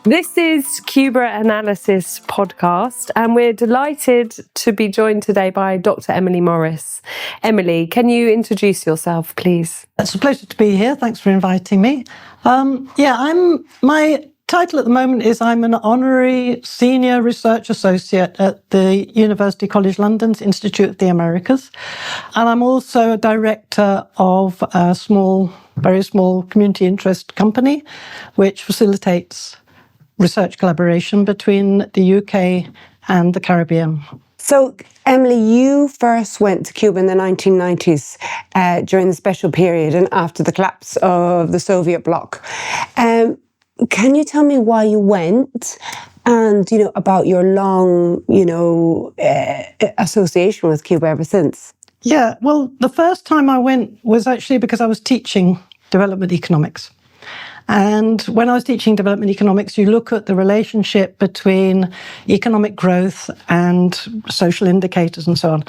This is Cuba Analysis Podcast, and we're delighted to be joined today by Dr. Emily Morris. Emily, can you introduce yourself, please? It's a pleasure to be here. Thanks for inviting me. My title at the moment is I'm an Honorary Senior Research Associate at the University College London's Institute of the Americas. And I'm also a director of a very small community interest company, which facilitates research collaboration between the UK and the Caribbean. So, Emily, you first went to Cuba in the 1990s during the special period and after the collapse of the Soviet bloc. Can you tell me why you went and, about your long, association with Cuba ever since? Yeah, well, the first time I went was actually because I was teaching development economics. And when I was teaching development economics, you look at the relationship between economic growth and social indicators and so on.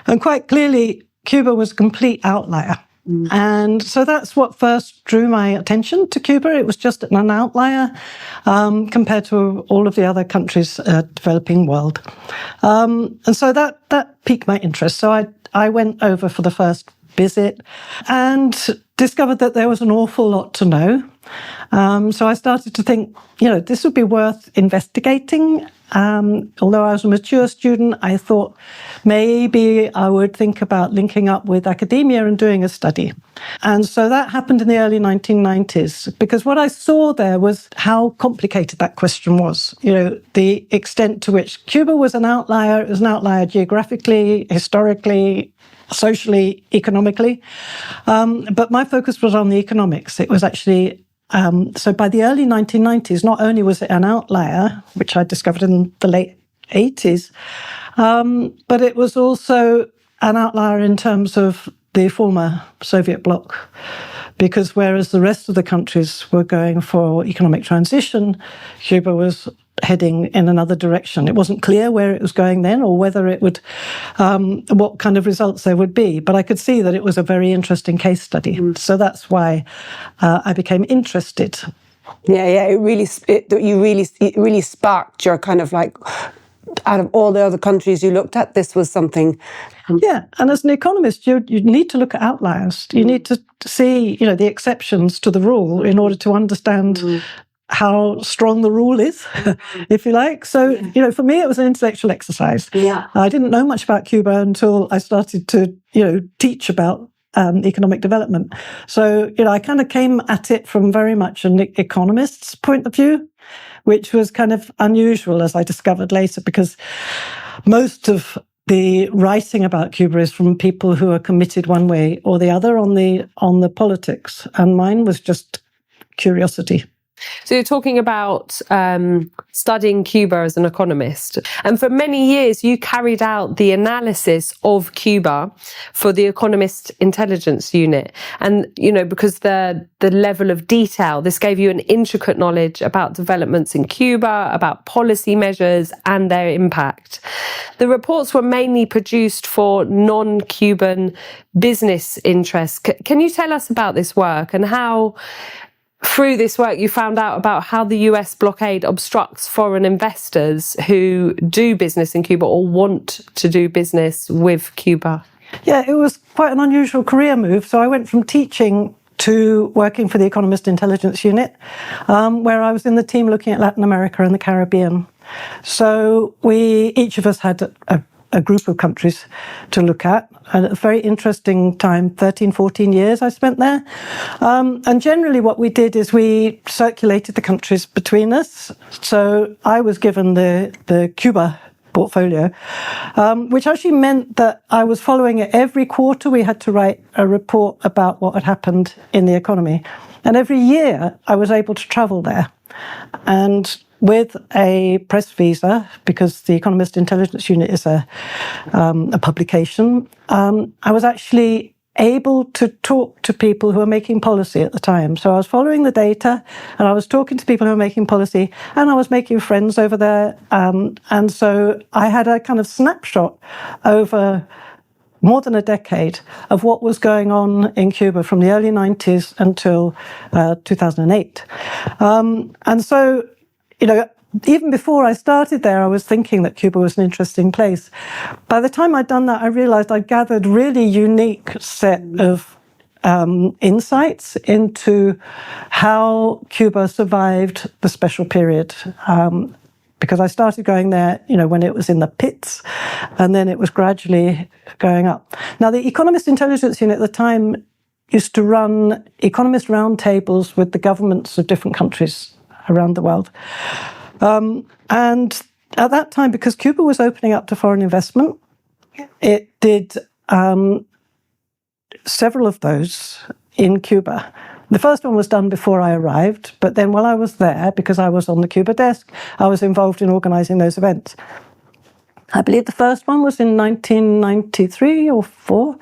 And quite clearly, Cuba was a complete outlier. And so that's what first drew my attention to Cuba. It was just an outlier compared to all of the other countries developing world. And so that piqued my interest. So I went over for the first visit and discovered that there was an awful lot to know. So I started to think, this would be worth investigating. Although I was a mature student, I thought maybe I would think about linking up with academia and doing a study. And so that happened in the early 1990s, because what I saw there was how complicated that question was. The extent to which Cuba was an outlier. It was an outlier geographically, historically, socially, economically. But my focus was on the economics. It was actually so by the early 1990s, not only was it an outlier, which I discovered in the late 80s, but it was also an outlier in terms of the former Soviet bloc. Because whereas the rest of the countries were going for economic transition, Cuba was heading in another direction. It wasn't clear where it was going then or whether it would, what kind of results there would be. But I could see that it was a very interesting case study. So that's why I became interested. Yeah, it really sparked your kind of like, out of all the other countries you looked at, this was something. Yeah, and as an economist, you need to look at outliers. You need to see, the exceptions to the rule in order to understand how strong the rule is, if you like. So, for me, it was an intellectual exercise. Yeah. I didn't know much about Cuba until I started to, teach about economic development. So, I kind of came at it from very much an economist's point of view, which was kind of unusual, as I discovered later, because most of the writing about Cuba is from people who are committed one way or the other on the politics, and mine was just curiosity. So you're talking about studying Cuba as an economist. And for many years, you carried out the analysis of Cuba for the Economist Intelligence Unit. And, because the level of detail, this gave you an intricate knowledge about developments in Cuba, about policy measures and their impact. The reports were mainly produced for non-Cuban business interests. Can you tell us about this work and how, through this work, you found out about how the US blockade obstructs foreign investors who do business in Cuba or want to do business with Cuba? Yeah, it was quite an unusual career move. So I went from teaching to working for the Economist Intelligence Unit, where I was in the team looking at Latin America and the Caribbean. So each of us had a group of countries to look at. And a very interesting time, 13, 14 years I spent there. And generally what we did is we circulated the countries between us. So I was given the Cuba portfolio, which actually meant that I was following it every quarter. We had to write a report about what had happened in the economy. And every year I was able to travel there. And with a press visa, because the Economist Intelligence Unit is a publication, I was actually able to talk to people who were making policy at the time. So I was following the data and I was talking to people who were making policy and I was making friends over there. And so I had a kind of snapshot over more than a decade of what was going on in Cuba from the early 90s until 2008. And so even before I started there, I was thinking that Cuba was an interesting place. By the time I'd done that, I realized I'd gathered really unique set of insights into how Cuba survived the special period. Because I started going there, when it was in the pits, and then it was gradually going up. Now, the Economist Intelligence Unit at the time used to run economist roundtables with the governments of different countries around the world. And at that time, because Cuba was opening up to foreign investment, it did several of those in Cuba. The first one was done before I arrived, but then while I was there, because I was on the Cuba desk, I was involved in organising those events. I believe the first one was in 1993 or 4.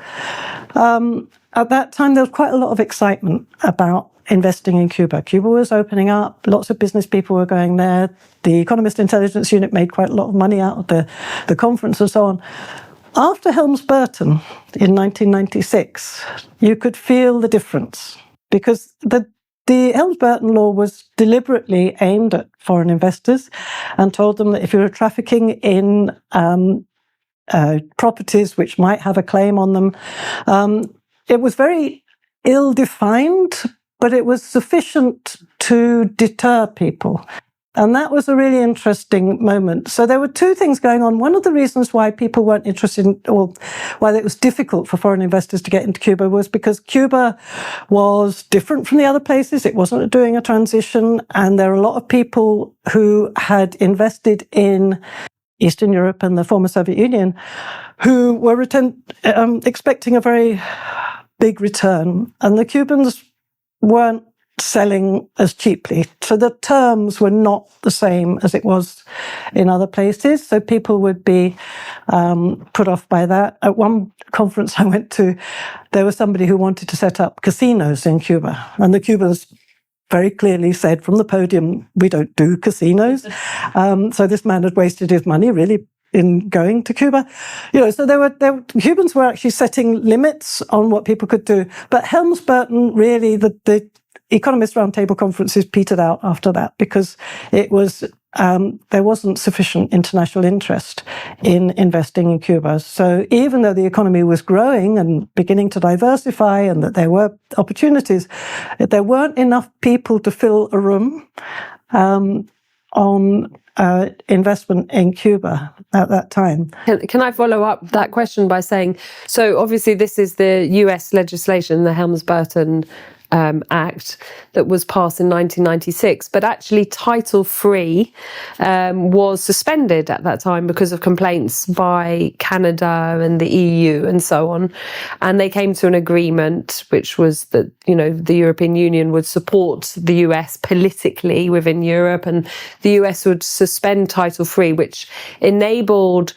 At that time, there was quite a lot of excitement about investing in Cuba. Cuba was opening up, lots of business people were going there. The Economist Intelligence Unit made quite a lot of money out of the conference and so on. After Helms-Burton in 1996, you could feel the difference, because the Helms-Burton law was deliberately aimed at foreign investors and told them that if you were trafficking in properties which might have a claim on them, it was very ill-defined, but it was sufficient to deter people. And that was a really interesting moment. So there were two things going on. One of the reasons why people weren't interested in, or why it was difficult for foreign investors to get into Cuba, was because Cuba was different from the other places. It wasn't doing a transition. And there are a lot of people who had invested in Eastern Europe and the former Soviet Union who were expecting a very big return. And the Cubans weren't selling as cheaply. So the terms were not the same as it was in other places. So people would be put off by that. At one conference I went to, there was somebody who wanted to set up casinos in Cuba. And the Cubans very clearly said from the podium, we don't do casinos. So this man had wasted his money really in going to Cuba. So Cubans were actually setting limits on what people could do. But Helms-Burton, really, the Economist Roundtable conferences petered out after that, because it was there wasn't sufficient international interest in investing in Cuba. So even though the economy was growing and beginning to diversify and that there were opportunities, there weren't enough people to fill a room on investment in Cuba at that time. Can I follow up that question by saying, so obviously this is the US legislation, the Helms-Burton Act, that was passed in 1996, but actually Title III was suspended at that time because of complaints by Canada and the EU and so on. And they came to an agreement, which was that, the European Union would support the US politically within Europe, and the US would suspend Title III, which enabled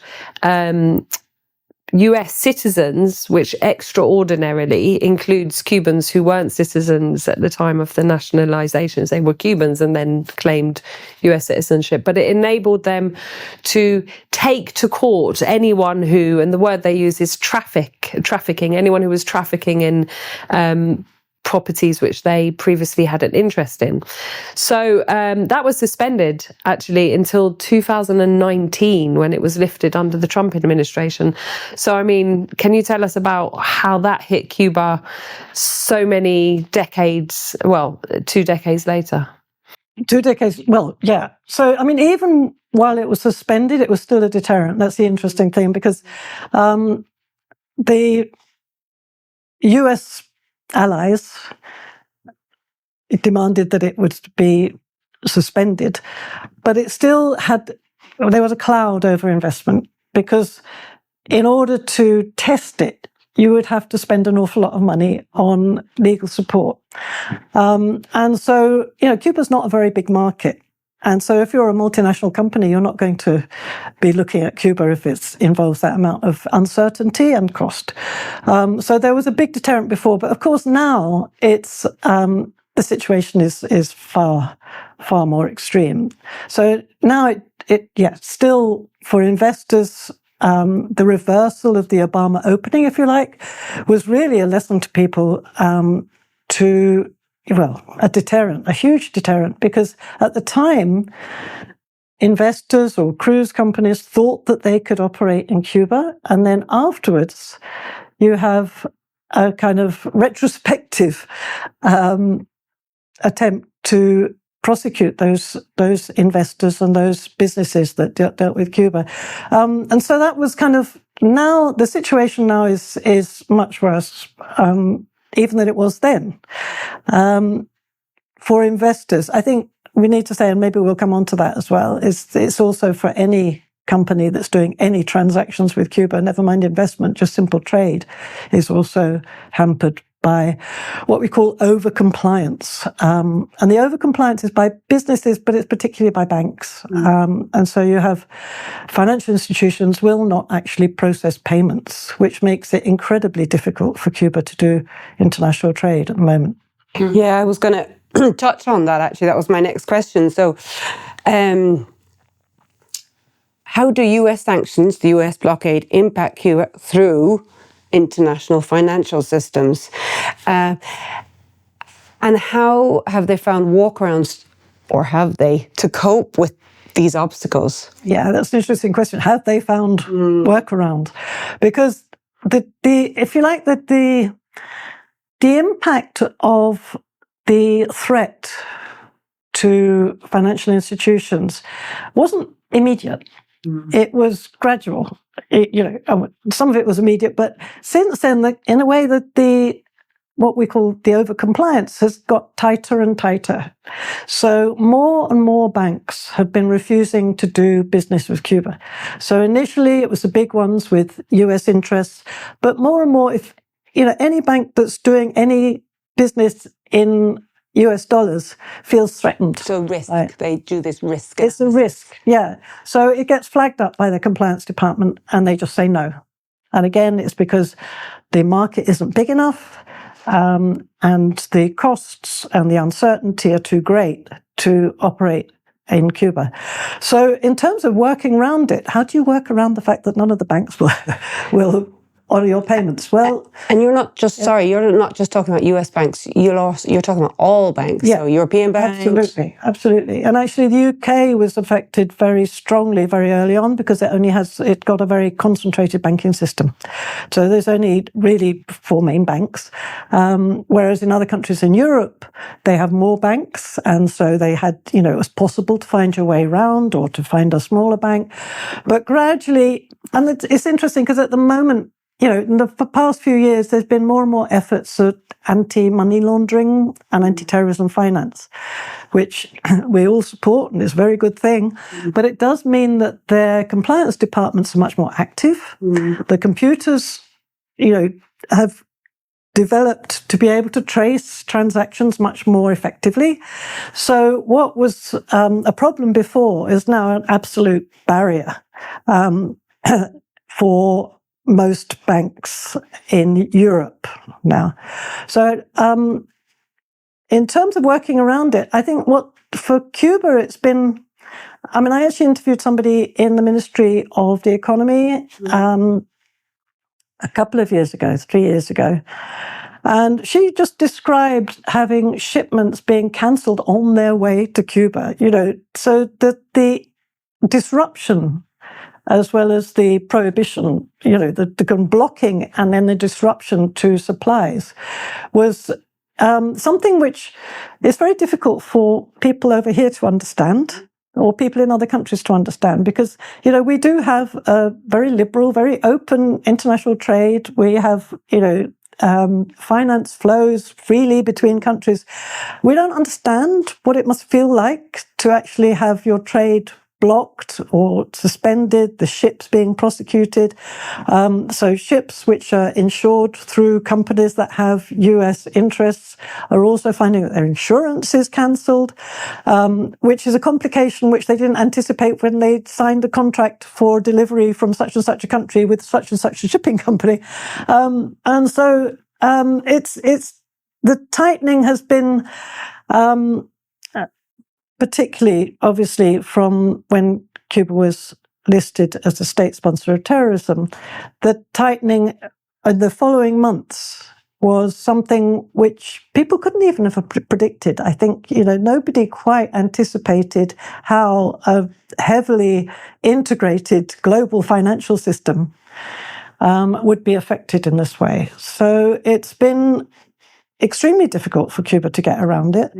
US citizens, which extraordinarily includes Cubans who weren't citizens at the time of the nationalizations. They were Cubans and then claimed US citizenship. But it enabled them to take to court anyone who, and the word they use is trafficking, anyone who was trafficking in properties which they previously had an interest in. So that was suspended actually until 2019, when it was lifted under the Trump administration. So, can you tell us about how that hit Cuba so many decades, 2 decades later? 2 decades, well, yeah. So, even while it was suspended, it was still a deterrent. That's the interesting thing, because the US allies demanded that it would be suspended, but it still there was a cloud over investment, because in order to test it, you would have to spend an awful lot of money on legal support. And so, Cuba's not a very big market. And so if you're a multinational company, you're not going to be looking at Cuba if it involves that amount of uncertainty and cost. So there was a big deterrent before, but of course now it's the situation is far more extreme. So now still for investors, the reversal of the Obama opening, if you like, was really a lesson to people to a deterrent, a huge deterrent, because at the time, investors or cruise companies thought that they could operate in Cuba, and then afterwards you have a kind of retrospective attempt to prosecute those investors and those businesses that dealt with Cuba. And so that was kind of, now the situation now is much worse, even than it was then. For investors, I think we need to say, and maybe we'll come on to that as well, it's also for any company that's doing any transactions with Cuba, never mind investment, just simple trade, is also hampered by what we call over-compliance. And the over-compliance is by businesses, but it's particularly by banks. And so you have financial institutions will not actually process payments, which makes it incredibly difficult for Cuba to do international trade at the moment. Yeah, I was going to touch on that, actually. That was my next question. So, how do US sanctions, the US blockade, impact Cuba through international financial systems? And how have they found walkarounds, or have they, to cope with these obstacles? Yeah, that's an interesting question. Have they found workaround? Because if you like, the impact of the threat to financial institutions wasn't immediate. It was gradual. Some of it was immediate, but since then, in a way, that what we call the overcompliance has got tighter and tighter. So more and more banks have been refusing to do business with Cuba. So initially, it was the big ones with US interests, but more and more, if any bank that's doing any business in US dollars feels threatened. So risk, right? They do this risk. It's a risk, yeah. So it gets flagged up by the compliance department and they just say no. And again, it's because the market isn't big enough, and the costs and the uncertainty are too great to operate in Cuba. So in terms of working around it, how do you work around the fact that none of the banks will honor your payments? Well, and you're not just you're not just talking about US banks. You're talking about all banks. Yeah, so European banks. Absolutely. And actually, the UK was affected very strongly very early on because it got a very concentrated banking system. So there's only really 4 main banks, whereas in other countries in Europe they have more banks, and so they had it was possible to find your way around or to find a smaller bank, but gradually, and it's interesting because at the moment, in the past few years, there's been more and more efforts at anti-money laundering and anti-terrorism finance, which we all support, and it's a very good thing. But it does mean that their compliance departments are much more active. The computers, have developed to be able to trace transactions much more effectively. So what was a problem before is now an absolute barrier for most banks in Europe now. So in terms of working around it, I think for Cuba, it's been, I actually interviewed somebody in the Ministry of the Economy a couple of years ago, 3 years ago, and she just described having shipments being cancelled on their way to Cuba, so that the disruption as well as the prohibition, the blocking and then the disruption to supplies was something which is very difficult for people over here to understand, or people in other countries to understand, because, we do have a very liberal, very open international trade. We have, finance flows freely between countries. We don't understand what it must feel like to actually have your trade blocked or suspended, the ships being prosecuted. So ships which are insured through companies that have US interests are also finding that their insurance is cancelled, which is a complication which they didn't anticipate when they signed the contract for delivery from such and such a country with such and such a shipping company. And so it's the tightening has been particularly, obviously, from when Cuba was listed as a state sponsor of terrorism, the tightening in the following months was something which people couldn't even have predicted. I think, nobody quite anticipated how a heavily integrated global financial system would be affected in this way. So it's been extremely difficult for Cuba to get around it,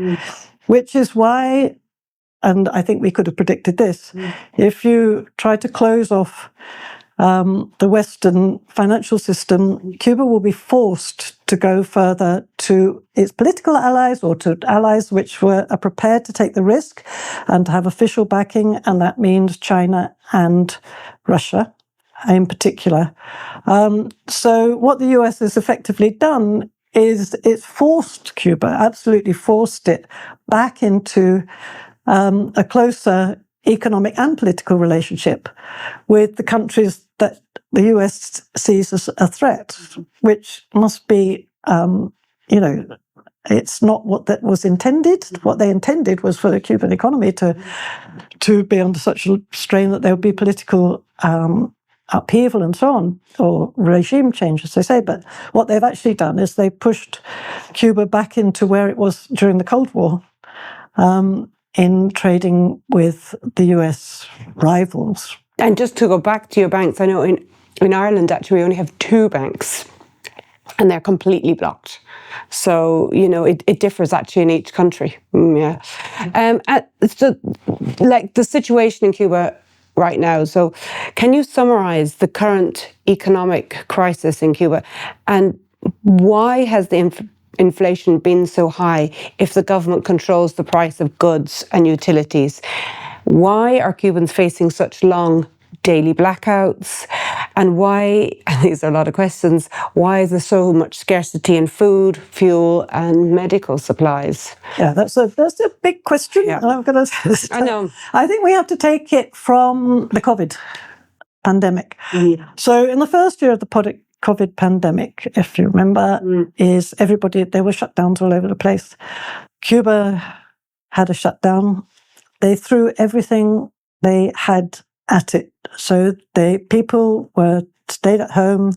which is why, and I think we could have predicted this, if you try to close off the Western financial system, Cuba will be forced to go further to its political allies or to allies which are prepared to take the risk and to have official backing, and that means China and Russia in particular. So what the US has effectively done is it's forced Cuba, absolutely forced it back into a closer economic and political relationship with the countries that the US sees as a threat, which must be, it's not what that was intended. What they intended was for the Cuban economy to be under such a strain that there would be political upheaval and so on, or regime change, as they say. But what they've actually done is they pushed Cuba back into where it was during the Cold War, in trading with the US rivals. And just to go back to your banks, I know in Ireland, actually, we only have 2 banks, and they're completely blocked. So, it differs actually in each country. So, like the situation in Cuba right now. So, can you summarize the current economic crisis in Cuba, and why has the inflation been so high if the government controls the price of goods and utilities? Why are Cubans facing such long daily blackouts? And why, and these are a lot of questions, why is there so much scarcity in food, fuel and medical supplies? Yeah, that's a big question. Yeah. I'm going to. I know. I think we have to take it from the COVID pandemic. So in the first year of the COVID pandemic, if you remember, is there were shutdowns all over the place. Cuba had a shutdown. They threw everything they had at it. So people stayed at home,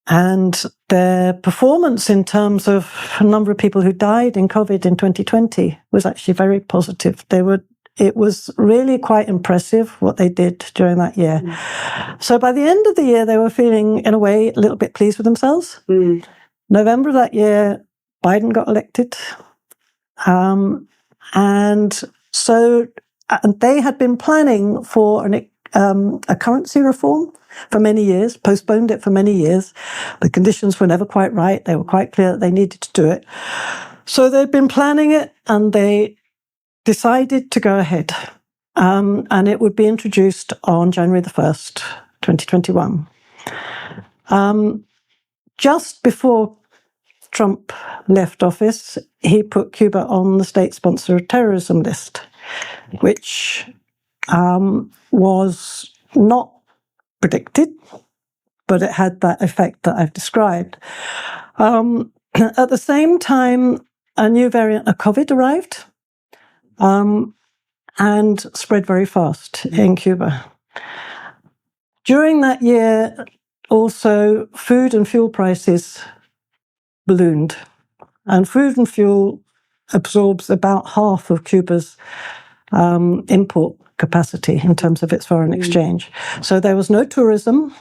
and their performance in terms of a number of people who died in COVID in 2020 was actually very positive. It was really quite impressive what they did during that year. So by the end of the year, they were feeling, in a way, a little bit pleased with themselves. November of that year, Biden got elected. And so they had been planning for a currency reform for many years, postponed it for many years. The conditions were never quite right. They were quite clear that they needed to do it. So they'd been planning it, and they decided to go ahead. And it would be introduced on January the 1st, 2021. Just before Trump left office, he put Cuba on the state sponsor of terrorism list, which was not predicted, but it had that effect that I've described. At the same time, a new variant of COVID arrived, and spread very fast in Cuba. During that year, also, food and fuel prices ballooned. And food and fuel absorbs about half of Cuba's import capacity in terms of its foreign exchange. So there was no tourism.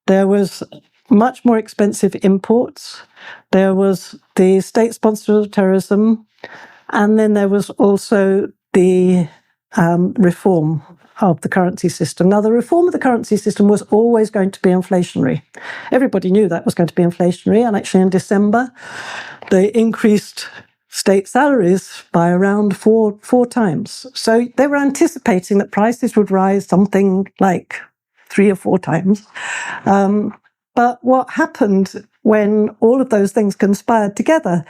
There was much more expensive imports. There was the state sponsor of terrorism. And then there was also the reform of the currency system. Now, the reform of the currency system was always going to be inflationary. Everybody knew that was going to be inflationary. And actually in December, they increased state salaries by around four times. So they were anticipating that prices would rise something like 3 or 4 times. But what happened when all of those things conspired together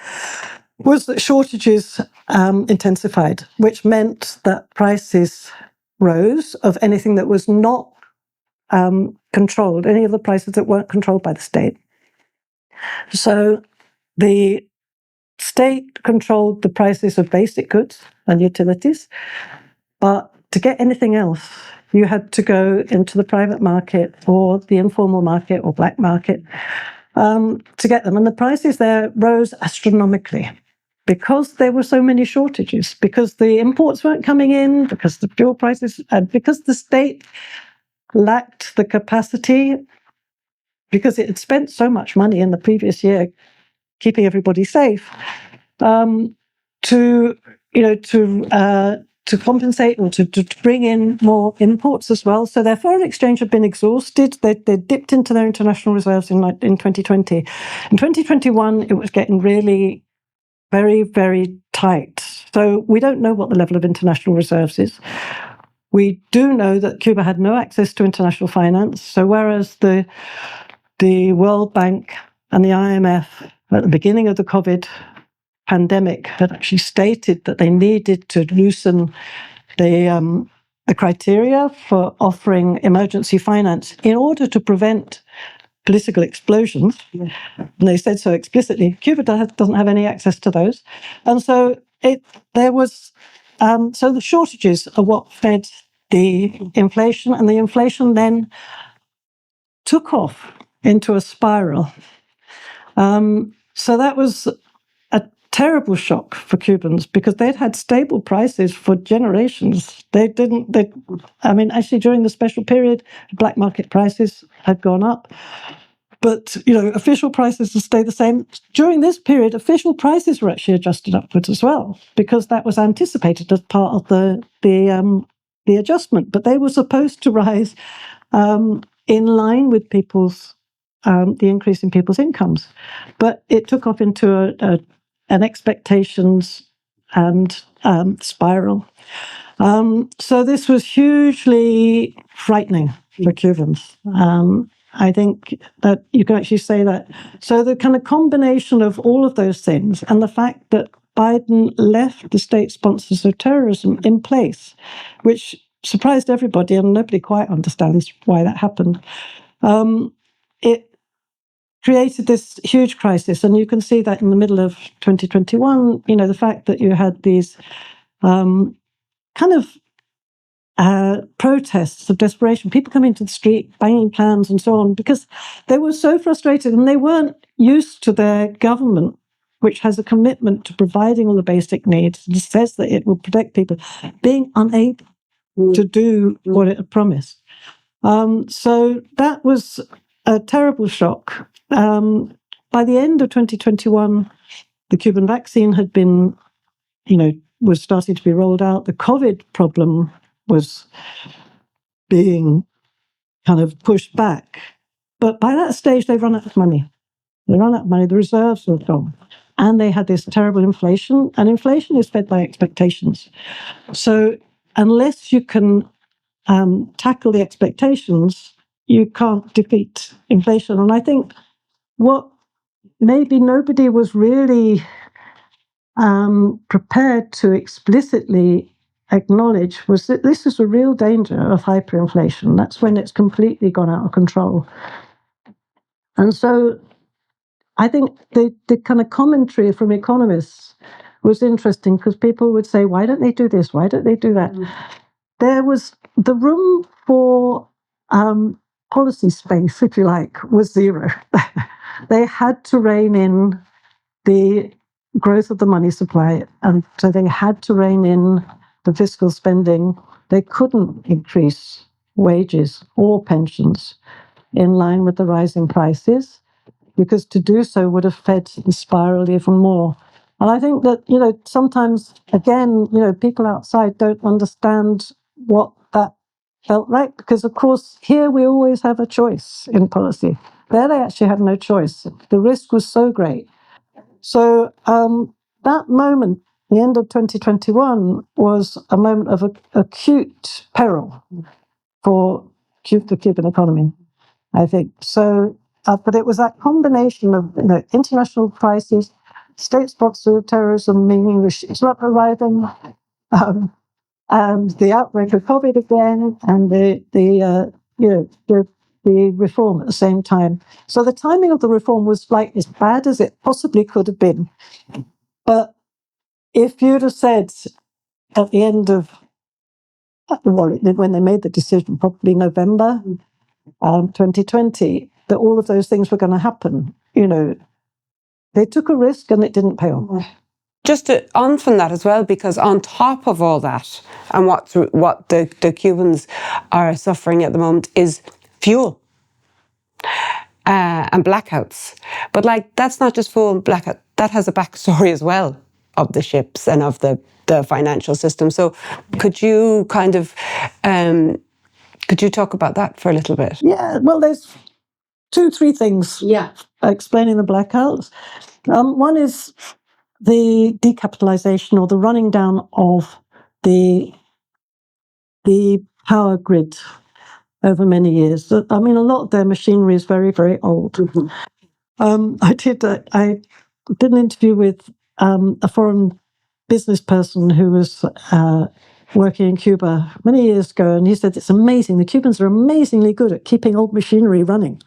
was that shortages intensified, which meant that prices rose of anything that was not controlled, any of the prices that weren't controlled by the state. So the state controlled the prices of basic goods and utilities, but to get anything else, you had to go into the private market or the informal market or black market to get them. And the prices there rose astronomically because there were so many shortages, because the imports weren't coming in, because the fuel prices, because the state lacked the capacity, because it had spent so much money in the previous year keeping everybody safe, to compensate or to bring in more imports as well. So their foreign exchange had been exhausted. They dipped into their international reserves in 2020. In 2021, it was getting really very, very tight. So we don't know what the level of international reserves is. We do know that Cuba had no access to international finance. So whereas the World Bank and the IMF at the beginning of the COVID pandemic had actually stated that they needed to loosen the criteria for offering emergency finance in order to prevent political explosions, and they said so explicitly, Cuba doesn't have any access to those. And so so the shortages are what fed the inflation, and the inflation then took off into a spiral. So that was a terrible shock for Cubans because they'd had stable prices for generations. Actually during the special period, black market prices had gone up. But, official prices have stayed the same. During this period, official prices were actually adjusted upwards as well, because that was anticipated as part of the adjustment. But they were supposed to rise in line with the increase in people's incomes. But it took off into an expectations and spiral. So this was hugely frightening for Cubans. I think that you can actually say that. So the kind of combination of all of those things and the fact that Biden left the state sponsors of terrorism in place, which surprised everybody and nobody quite understands why that happened. It created this huge crisis. And you can see that in the middle of 2021, the fact that you had these kind of protests of desperation, people coming to the street, banging cans and so on, because they were so frustrated and they weren't used to their government, which has a commitment to providing all the basic needs and says that it will protect people, being unable to do what it had promised. So that was a terrible shock. By the end of 2021, the Cuban vaccine had been, was starting to be rolled out. The COVID problem was being kind of pushed back. But by that stage, they'd run out of money. The reserves were gone. And they had this terrible inflation. And inflation is fed by expectations. So unless you can tackle the expectations, you can't defeat inflation. And I think what maybe nobody was really prepared to explicitly acknowledge was that this is a real danger of hyperinflation. That's when it's completely gone out of control. And so I think the kind of commentary from economists was interesting because people would say, why don't they do this? Why don't they do that? There was the room for policy space, if you like, was zero. They had to rein in the growth of the money supply, and so they had to rein in the fiscal spending. They couldn't increase wages or pensions in line with the rising prices, because to do so would have fed the spiral even more. And I think that, sometimes, again, people outside don't understand what that felt like, because, of course, here we always have a choice in policy. There they actually had no choice. The risk was so great. So that moment, the end of 2021, was a moment of acute peril for the Cuban economy, I think. So, but it was that combination of international crises, state-sponsored terrorism, meaning the ships not arriving, and the outbreak of COVID again, and the reform at the same time. So the timing of the reform was like as bad as it possibly could have been. But if you'd have said at the end of, when they made the decision, probably November 2020, that all of those things were going to happen, they took a risk and it didn't pay off. Just on from that as well, because on top of all that, and what the Cubans are suffering at the moment is fuel and blackouts. But like, that's not just fuel and blackout. That has a backstory as well of the ships and of the financial system. So could you kind of could you talk about that for a little bit? Yeah, well, there's 2-3 things explaining the blackouts. One is the decapitalization, or the running down of the power grid over many years. I mean, a lot of their machinery is very, very old. I did an interview with a foreign business person who was working in Cuba many years ago, and he said it's amazing. The Cubans are amazingly good at keeping old machinery running.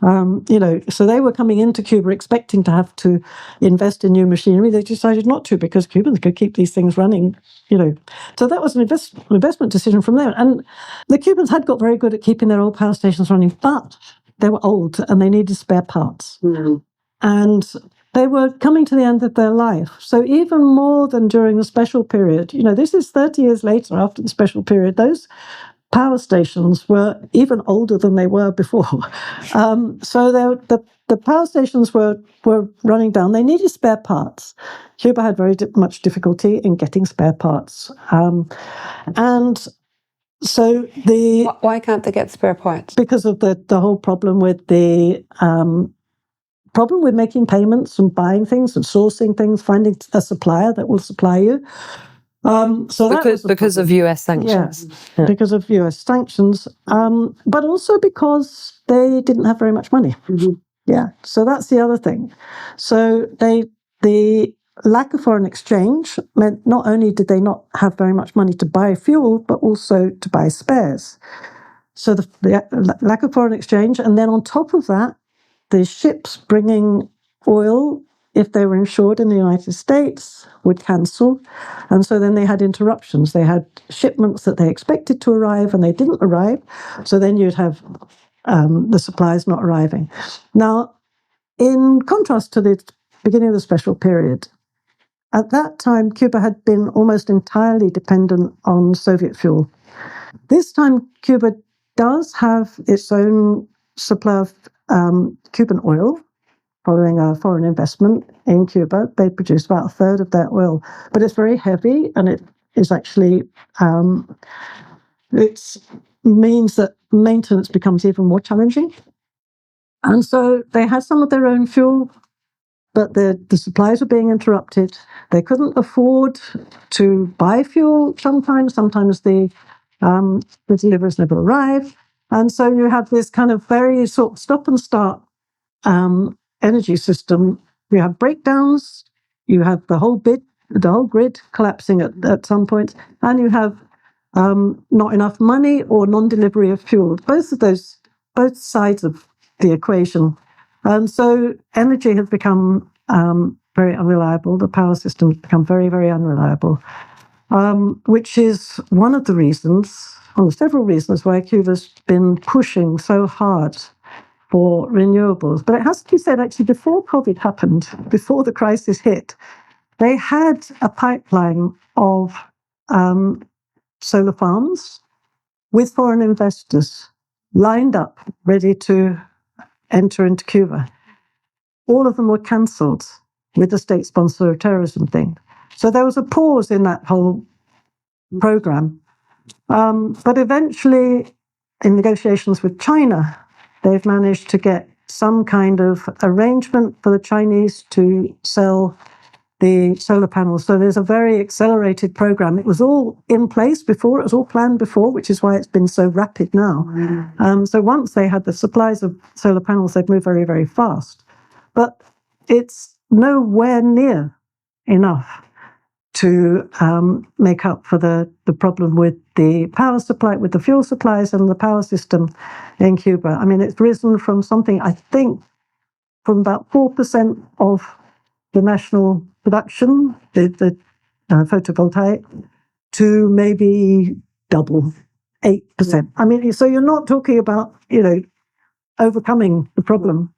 So they were coming into Cuba expecting to have to invest in new machinery. They decided not to, because Cubans could keep these things running. So that was an investment decision from them. And the Cubans had got very good at keeping their old power stations running, but they were old and they needed spare parts. And they were coming to the end of their life. So even more than during the special period, this is 30 years later after the special period, those power stations were even older than they were before. So the power stations were running down. They needed spare parts. Cuba had very much difficulty in getting spare parts. And so why can't they get spare parts? Because of the whole problem with making payments and buying things and sourcing things, finding a supplier that will supply you. Because of US sanctions. Yeah, because of US sanctions, but also because they didn't have very much money. Yeah, so that's the other thing. So the lack of foreign exchange meant not only did they not have very much money to buy fuel, but also to buy spares. So the lack of foreign exchange, and then on top of that, the ships bringing oil, if they were insured in the United States, would cancel. And so then they had interruptions. They had shipments that they expected to arrive and they didn't arrive. So then you'd have the supplies not arriving. Now, in contrast to the beginning of the special period, at that time, Cuba had been almost entirely dependent on Soviet fuel. This time, Cuba does have its own supply of Cuban oil, following a foreign investment in Cuba. They produce about a third of their oil, but it's very heavy, and it is actually it means that maintenance becomes even more challenging. And so they had some of their own fuel, but the supplies were being interrupted. They couldn't afford to buy fuel sometimes. Sometimes the deliveries never arrive. And so you have this kind of very sort of stop and start energy system. You have breakdowns, you have the whole grid collapsing at some point, and you have not enough money or non-delivery of fuel. Both sides of the equation. And so energy has become very unreliable. The power system has become very, very unreliable, which is one of the reasons, or several reasons, why Cuba's been pushing so hard for renewables. But it has to be said, actually, before COVID happened, before the crisis hit, they had a pipeline of solar farms with foreign investors lined up, ready to enter into Cuba. All of them were cancelled with the state sponsor of terrorism thing. So there was a pause in that whole program. But eventually, in negotiations with China, they've managed to get some kind of arrangement for the Chinese to sell the solar panels. So there's a very accelerated program. It was all in place before, it was all planned before, which is why it's been so rapid now. So once they had the supplies of solar panels, they've moved very, very fast. But it's nowhere near enough to make up for the problem with the power supply, with the fuel supplies and the power system in Cuba. I mean, it's risen from something, I think, from about 4% of the national production, the photovoltaic, to maybe double, 8%. I mean, so you're not talking about, overcoming the problem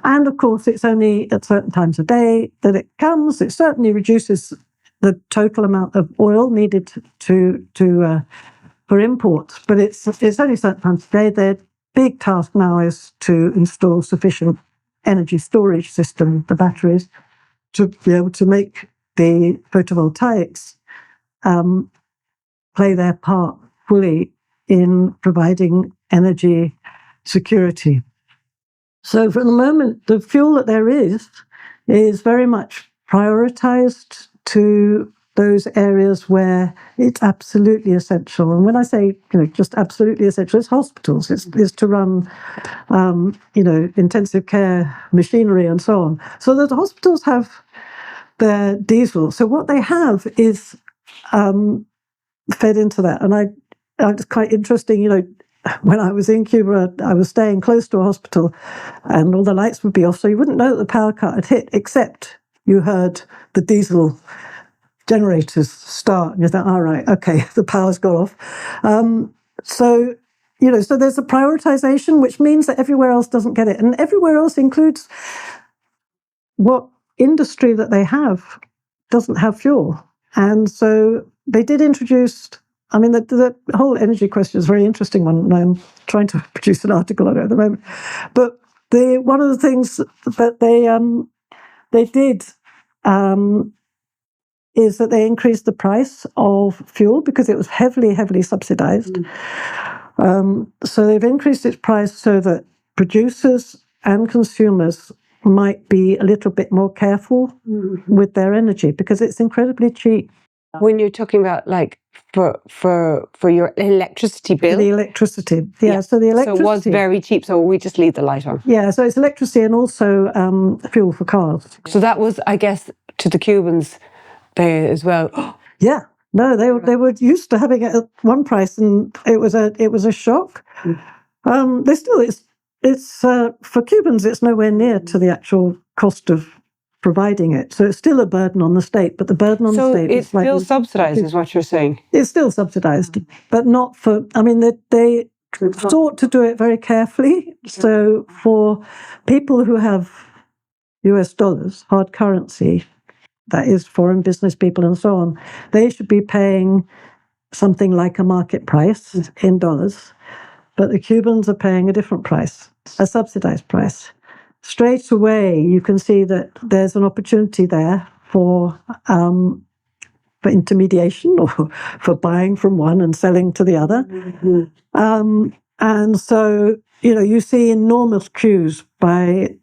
And of course, it's only at certain times of day that it comes. It certainly reduces the total amount of oil needed for imports, but it's only certain times of day. Their big task now is to install sufficient energy storage system, the batteries, to be able to make the photovoltaics play their part fully in providing energy security. So for the moment, the fuel that there is very much prioritized to those areas where it's absolutely essential. And when I say, just absolutely essential, it's hospitals, it's to run, intensive care machinery and so on. So that the hospitals have their diesel. So what they have is fed into that. And it's quite interesting, when I was in Cuba, I was staying close to a hospital and all the lights would be off, so you wouldn't know that the power cut had hit, except you heard the diesel generators start and you thought, all right, okay, the power's gone off. So there's a prioritization, which means that everywhere else doesn't get it. And everywhere else includes what industry that they have doesn't have fuel. And so they did introduce, the whole energy question is a very interesting one, and I'm trying to produce an article on it at the moment. But one of the things that they did is that they increased the price of fuel because it was heavily, heavily subsidized. So they've increased its price so that producers and consumers might be a little bit more careful with their energy because it's incredibly cheap. When you're talking about for your electricity bill? The electricity, yeah. So the electricity. So it was very cheap, so we just leave the light on. Yeah, so it's electricity and also fuel for cars. So that was, I guess, to the Cubans there as well. Yeah, no, they were used to having it at one price, and it was a shock. They still it's for Cubans, it's nowhere near to the actual cost of providing it. So it's still a burden on the state, but the burden on the state is still subsidized, is what you're saying. It's still subsidized, but not for. They sought to do it very carefully. So for people who have US dollars, hard currency, that is foreign business people and so on, they should be paying something like a market price in dollars, but the Cubans are paying a different price, a subsidized price. Straight away, you can see that there's an opportunity there for intermediation or for buying from one and selling to the other. And so, you see enormous queues by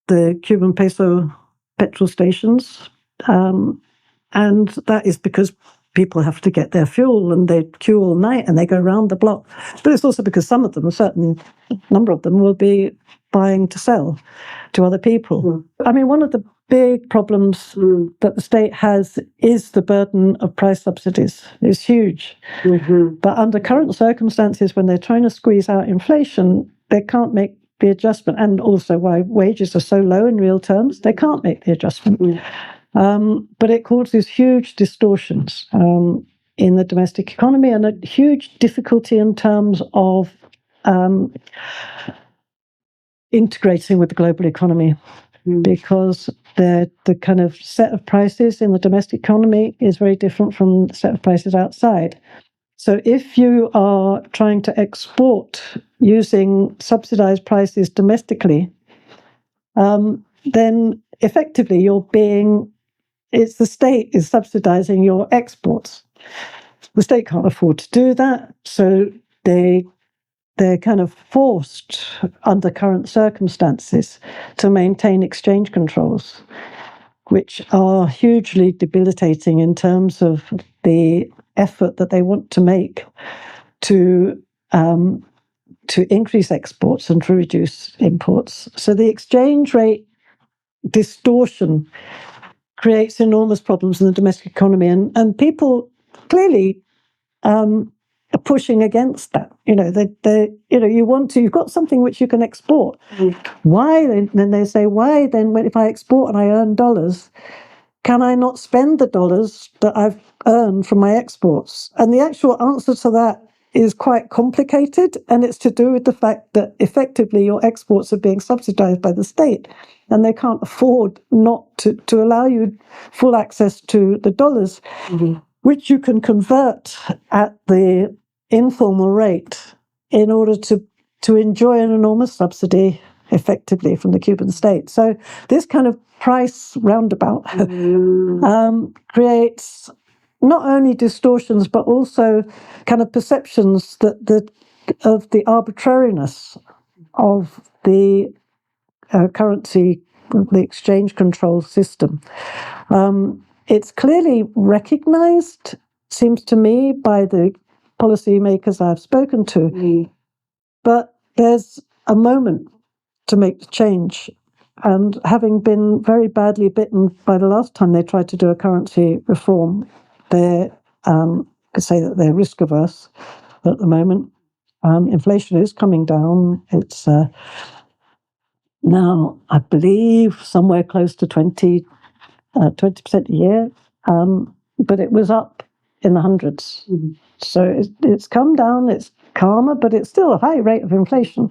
the Cuban peso petrol stations. And that is because people have to get their fuel and they queue all night and they go round the block. But it's also because some of them, a certain number of them, will be buying to sell to other people. One of the big problems that the state has is the burden of price subsidies. It's huge. But under current circumstances, when they're trying to squeeze out inflation, they can't make the adjustment. And also why wages are so low in real terms, they can't make the adjustment. But it causes huge distortions in the domestic economy and a huge difficulty in terms of integrating with the global economy, because the kind of set of prices in the domestic economy is very different from the set of prices outside. So if you are trying to export using subsidized prices domestically, then effectively it's the state is subsidizing your exports. The state can't afford to do that, so they're kind of forced under current circumstances to maintain exchange controls, which are hugely debilitating in terms of the effort that they want to make to increase exports and to reduce imports. So the exchange rate distortion creates enormous problems in the domestic economy, and people clearly are pushing against that. You've got something which you can export. Why then they say, why then if I export and I earn dollars, can I not spend the dollars that I've earned from my exports? And the actual answer to that is quite complicated, and it's to do with the fact that effectively your exports are being subsidized by the state, and they can't afford not to allow you full access to the dollars, which you can convert at the informal rate in order to enjoy an enormous subsidy effectively from the Cuban state. So this kind of price roundabout creates not only distortions, but also kind of perceptions that of the arbitrariness of the currency, the exchange control system. It's clearly recognized, seems to me, by the policymakers I've spoken to, but there's a moment to make the change. And having been very badly bitten by the last time they tried to do a currency reform, they could say that they're risk averse at the moment. Inflation is coming down. It's now, I believe, somewhere close to 20% a year, but it was up in the hundreds. So it's come down, it's calmer, but it's still a high rate of inflation.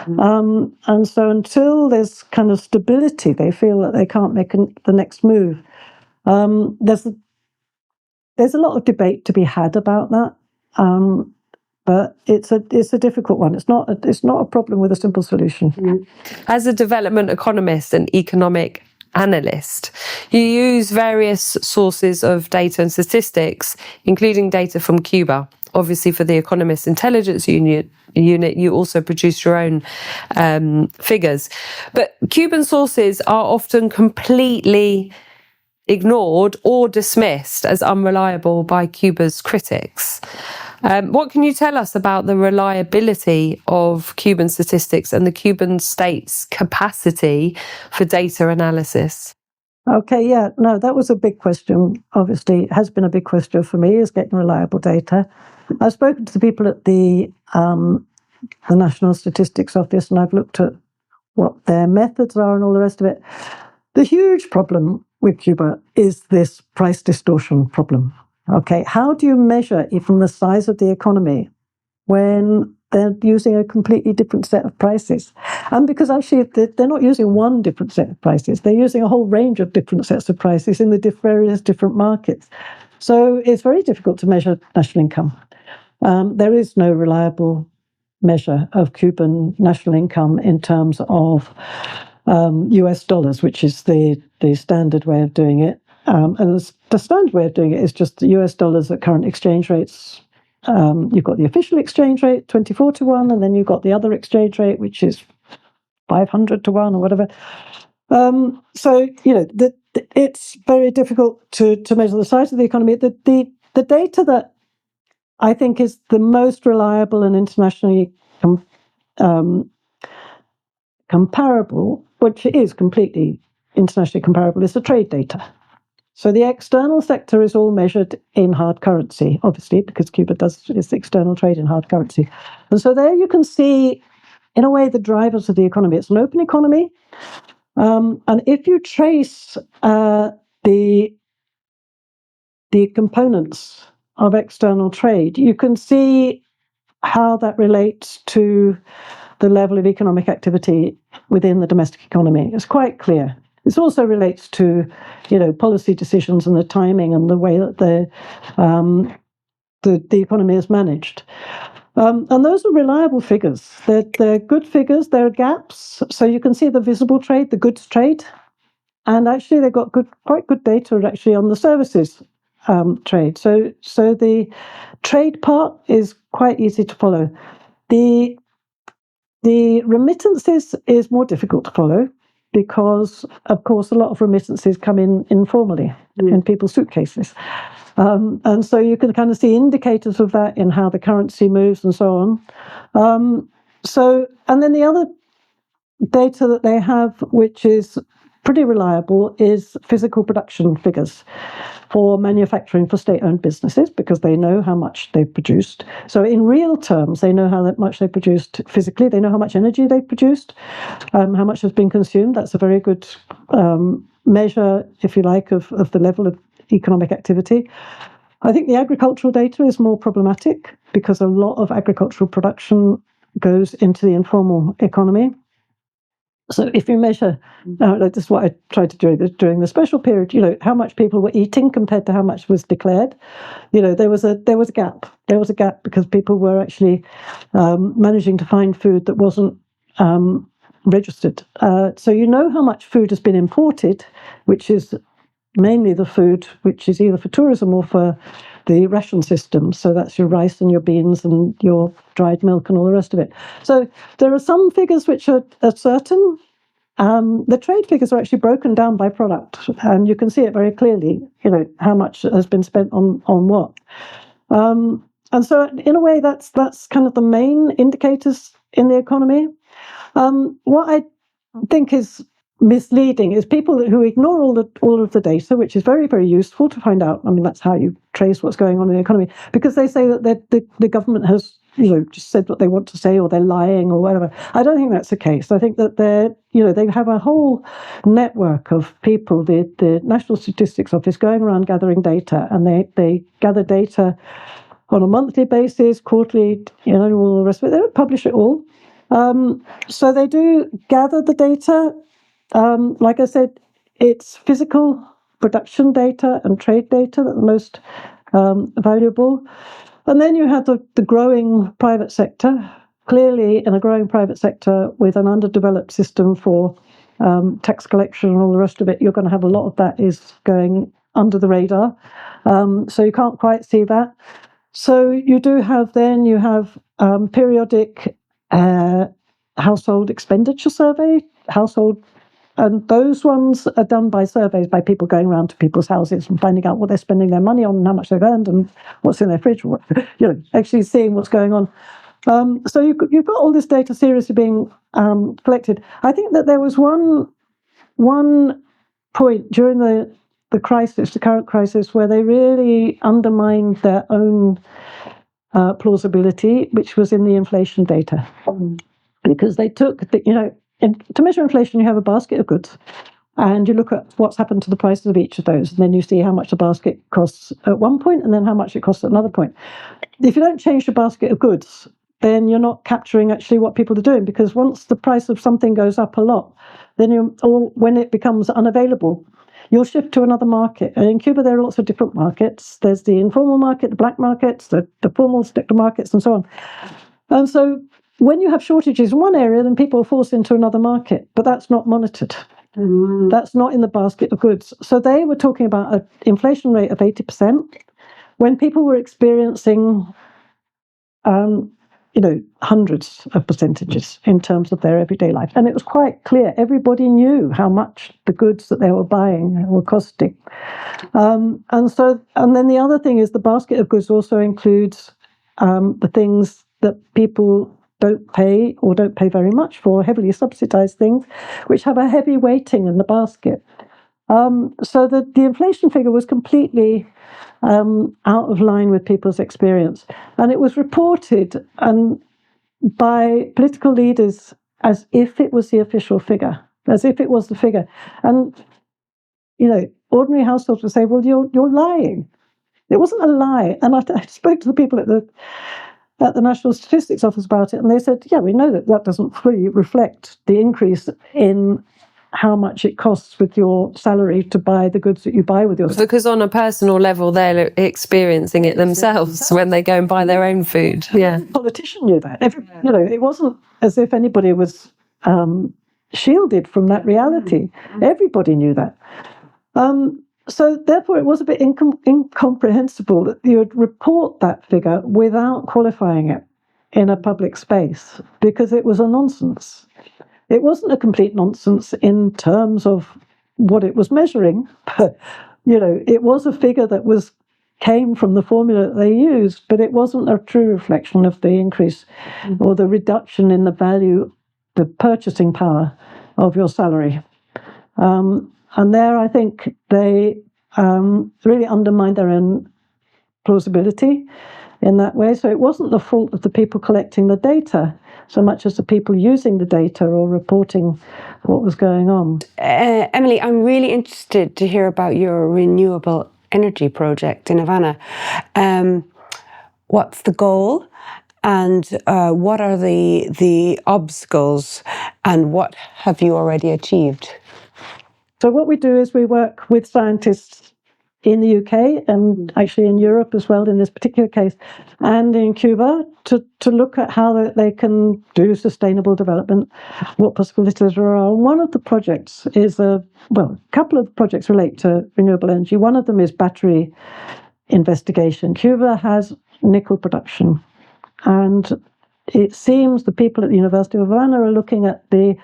And so until there's kind of stability, they feel that they can't make the next move. There's a lot of debate to be had about that, but it's a difficult one. It's not a problem with a simple solution. As a development economist and economic analyst, you use various sources of data and statistics, including data from Cuba. Obviously, for the Economist Intelligence Unit, you also produce your own figures. But Cuban sources are often completely ignored or dismissed as unreliable by Cuba's critics. What can you tell us about the reliability of Cuban statistics and the Cuban state's capacity for data analysis? Okay, yeah, no, that was a big question. Obviously, it has been a big question for me, is getting reliable data. I've spoken to the people at the National Statistics Office, and I've looked at what their methods are and all the rest of it. The huge problem with Cuba is this price distortion problem. Okay, how do you measure even the size of the economy when they're using a completely different set of prices? And because actually they're not using one different set of prices, they're using a whole range of different sets of prices in the various different markets. So it's very difficult to measure national income. There is no reliable measure of Cuban national income in terms of US dollars, which is the standard way of doing it. And the standard way of doing it is just the US dollars at current exchange rates. You've got the official exchange rate, 24 to 1, and then you've got the other exchange rate, which is 500 to 1 or whatever. So, it's very difficult to measure the size of the economy. The data that I think is the most reliable and internationally comparable, which is completely internationally comparable, is the trade data. So the external sector is all measured in hard currency, obviously, because Cuba does its external trade in hard currency. And so there you can see, in a way, the drivers of the economy. It's an open economy. And if you trace the components of external trade, you can see how that relates to the level of economic activity within the domestic economy. It's quite clear. This also relates to, policy decisions and the timing and the way that the economy is managed. And those are reliable figures. They're good figures. There are gaps. So you can see the visible trade, the goods trade. And actually, they've got quite good data actually on the services trade. So the trade part is quite easy to follow. The remittances is more difficult to follow because, of course, a lot of remittances come in informally in people's suitcases. And so you can kind of see indicators of that in how the currency moves and so on. And then the other data that they have, which is pretty reliable, is physical production figures for manufacturing for state-owned businesses, because they know how much they've produced. So in real terms, they know how much they produced physically. They know how much energy they've produced, how much has been consumed. That's a very good measure, if you like, of the level of economic activity. I think the agricultural data is more problematic because a lot of agricultural production goes into the informal economy. So if you measure, this is what I tried to do during the special period, how much people were eating compared to how much was declared, there was a gap. There was a gap because people were actually managing to find food that wasn't registered. So how much food has been imported, which is mainly the food which is either for tourism or for the ration system. So that's your rice and your beans and your dried milk and all the rest of it. So there are some figures which are certain. The trade figures are actually broken down by product, and you can see it very clearly, how much has been spent on what. And so in a way, that's kind of the main indicators in the economy. What I think is misleading is people who ignore all of the data, which is very, very useful to find out. I mean, that's how you trace what's going on in the economy, because they say that the government has, just said what they want to say, or they're lying, or whatever. I don't think that's the case. I think that they have a whole network of people, the National Statistics Office, going around gathering data, and they gather data on a monthly basis, quarterly, all the rest of it. They don't publish it all. So they do gather the data. Like I said, it's physical production data and trade data that are the most valuable. And then you have the growing private sector. Clearly, in a growing private sector with an underdeveloped system for tax collection and all the rest of it, you're going to have a lot of that is going under the radar. So you can't quite see that. So you have periodic household expenditure survey, and those ones are done by surveys by people going around to people's houses and finding out what they're spending their money on and how much they've earned and what's in their fridge, or actually seeing what's going on. So you've got all this data seriously being collected. I think that there was one point during the crisis, the current crisis, where they really undermined their own plausibility, which was in the inflation data, because they took to measure inflation, you have a basket of goods, and you look at what's happened to the prices of each of those, and then you see how much the basket costs at one point, and then how much it costs at another point. If you don't change the basket of goods, then you're not capturing actually what people are doing, because once the price of something goes up a lot, then when it becomes unavailable, you'll shift to another market. And in Cuba, there are lots of different markets. There's the informal market, the black markets, the formal sector markets, and so on. And so when you have shortages in one area, then people are forced into another market, but that's not monitored. That's not in the basket of goods. So they were talking about an inflation rate of 80% when people were experiencing, hundreds of percentages in terms of their everyday life. And it was quite clear. Everybody knew how much the goods that they were buying were costing. And then the other thing is the basket of goods also includes the things that people don't pay or don't pay very much for, heavily subsidized things, which have a heavy weighting in the basket. So the inflation figure was completely out of line with people's experience. And it was reported by political leaders as if it was the official figure, as if it was the figure. And, ordinary households would say, well, you're lying. It wasn't a lie. And I spoke to the people at the National Statistics Office about it, and they said, yeah, we know that doesn't fully reflect the increase in how much it costs with your salary to buy the goods that you buy with your salary. Because on a personal level, they're experiencing it themselves when they go and buy their own food. Yeah. The politician knew that. It wasn't as if anybody was shielded from that reality. Everybody knew that. So therefore, it was a bit incomprehensible that you would report that figure without qualifying it in a public space, because it was a nonsense. It wasn't a complete nonsense in terms of what it was measuring, but it was a figure that came from the formula that they used, but it wasn't a true reflection of the increase or the reduction in the value, the purchasing power of your salary. And there, I think they really undermined their own plausibility in that way. So it wasn't the fault of the people collecting the data so much as the people using the data or reporting what was going on. Emily, I'm really interested to hear about your Renewable energy project in Havana. What's the goal? And what are the obstacles, and what have you already achieved? So what we do is we work with scientists in the UK and actually in Europe as well in this particular case, and in Cuba to look at how they can do sustainable development, what possibilities there are. One of the projects is a couple of projects relate to renewable energy. One of them is battery investigation. Cuba has nickel production, and it seems the people at the University of Havana are looking at the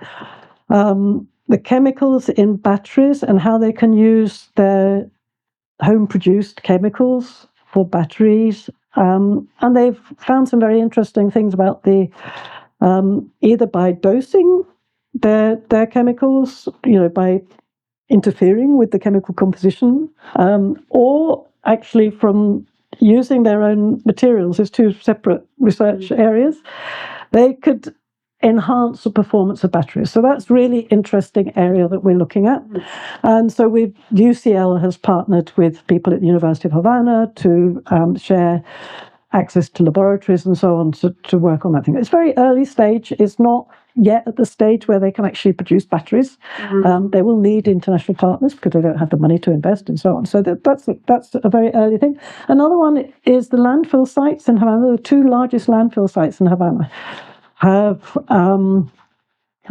chemicals in batteries and how they can use their home-produced chemicals for batteries. And they've found some very interesting things about the either by dosing their chemicals, by interfering with the chemical composition, or actually from using their own materials. There's two separate research areas. They could enhance the performance of batteries. So that's really interesting area that we're looking at. And so UCL has partnered with people at the University of Havana to share access to laboratories and so on to work on that thing. It's very early stage. It's not yet at the stage where they can actually produce batteries. They will need international partners because they don't have the money to invest and so on. So that's a very early thing. Another one is the landfill sites in Havana. The two largest landfill sites in Havana have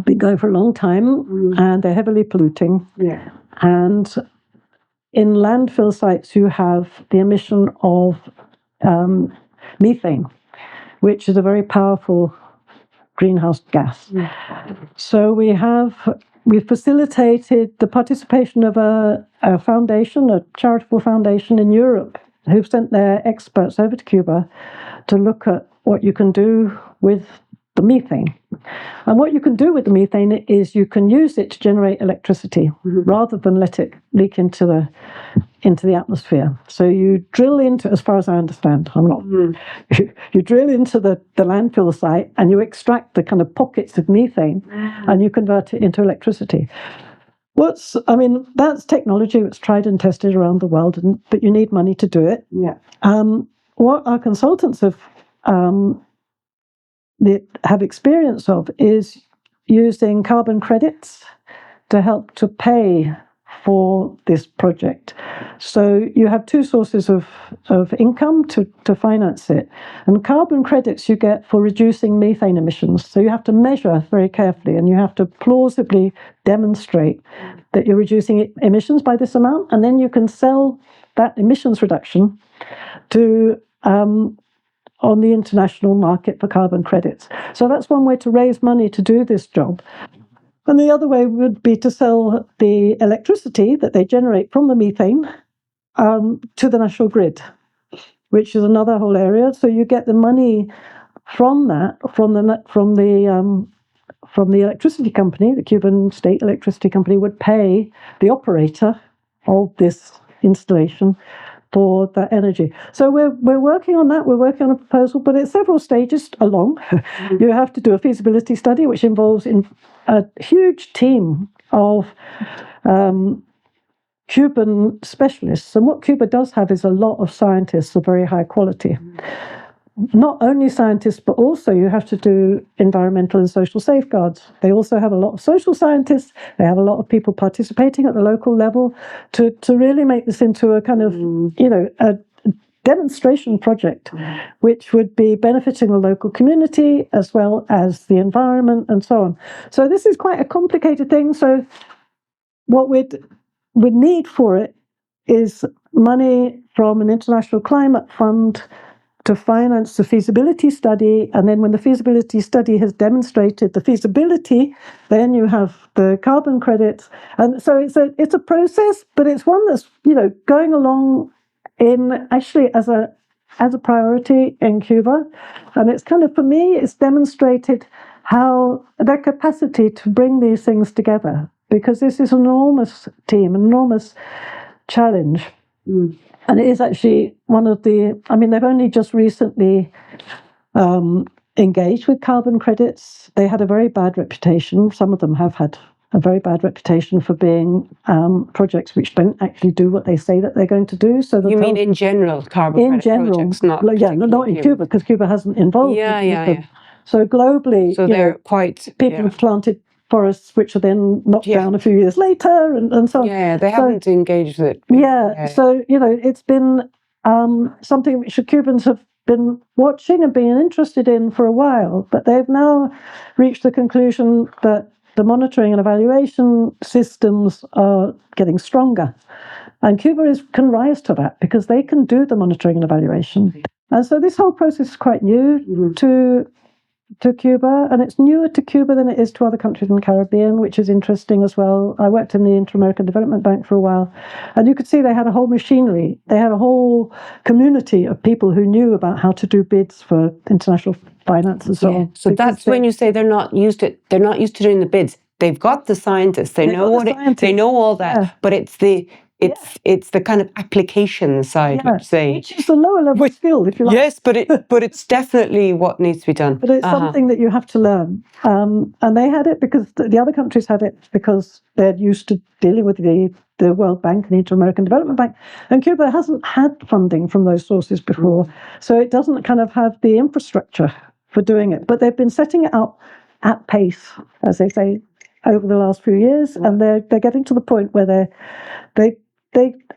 been going for a long time, and they're heavily polluting. Yeah. And in landfill sites, you have the emission of methane, which is a very powerful greenhouse gas. So we facilitated the participation of a foundation, a charitable foundation in Europe, who've sent their experts over to Cuba to look at what you can do with the methane. And what you can do with the methane is you can use it to generate electricity rather than let it leak into the atmosphere. So you drill into, as far as I understand, you drill into the landfill site and you extract the kind of pockets of methane and you convert it into electricity. That's technology that's tried and tested around the world, but you need money to do it. Yeah. What our consultants have experience of is using carbon credits to help to pay for this project. So you have two sources of income to finance it. And carbon credits you get for reducing methane emissions. So you have to measure very carefully and you have to plausibly demonstrate that you're reducing emissions by this amount. And then you can sell that emissions reduction to on the international market for carbon credits. So that's one way to raise money to do this job. And the other way would be to sell the electricity that they generate from the methane to the national grid, which is another whole area. So you get the money from that, from the electricity company. The Cuban state electricity company would pay the operator of this installation for that energy. So we're working on that. We're working on a proposal, but it's several stages along. You have to do a feasibility study, which involves a huge team of Cuban specialists. And what Cuba does have is a lot of scientists of very high quality. Not only scientists, but also you have to do environmental and social safeguards. They also have a lot of social scientists. They have a lot of people participating at the local level to really make this into a kind of, a demonstration project, which would be benefiting the local community as well as the environment and so on. So this is quite a complicated thing. So what we'd need for it is money from an international climate fund to finance the feasibility study, and then when the feasibility study has demonstrated the feasibility, then you have the carbon credits. And so it's a process, but it's one that's going along in actually as a priority in Cuba, and it's kind of, for me, it's demonstrated how their capacity to bring these things together, because this is an enormous team, an enormous challenge. And it is actually one of they've only just recently engaged with carbon credits. They had a very bad reputation. Some of them have had a very bad reputation for being projects which don't actually do what they say that they're going to do. So you mean in general, carbon credit projects, not not in Cuba, because Cuba hasn't involved in them. So globally, so they're quite people have planted forests which are then knocked down a few years later, and so on. Yeah, they haven't engaged with it. So it's been something which the Cubans have been watching and being interested in for a while, but they've now reached the conclusion that the monitoring and evaluation systems are getting stronger. And Cuba can rise to that because they can do the monitoring and evaluation. And so this whole process is quite new to Cuba, and it's newer to Cuba than it is to other countries in the Caribbean, which is interesting as well. I worked in the Inter-American Development Bank for a while, and you could see they had a whole machinery. They had a whole community of people who knew about how to do bids for international finance and so on. So that's when you say they're not used to doing the bids. They've got the scientists. They know they know all that, but it's the kind of application side, let's say. Which is a lower level skill, if you like. Yes, but it's definitely what needs to be done. But it's something that you have to learn. And they had it because the other countries had it because they're used to dealing with the World Bank and the Inter-American Development Bank. And Cuba hasn't had funding from those sources before. So it doesn't kind of have the infrastructure for doing it. But they've been setting it up at pace, as they say, over the last few years. And they're getting to the point where they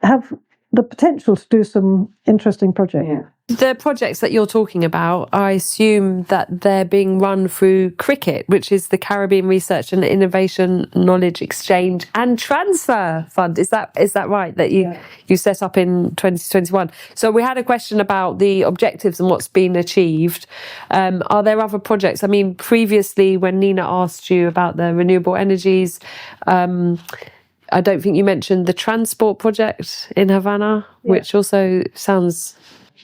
have the potential to do some interesting projects. The projects that you're talking about, I assume that they're being run through CRICKET, which is the Caribbean Research and Innovation Knowledge Exchange and Transfer Fund. Is that right, that you set up in 2021? So we had a question about the objectives and what's been achieved. Are there other projects? I mean, previously when Nina asked you about the renewable energies, I don't think you mentioned the transport project in Havana, which also sounds...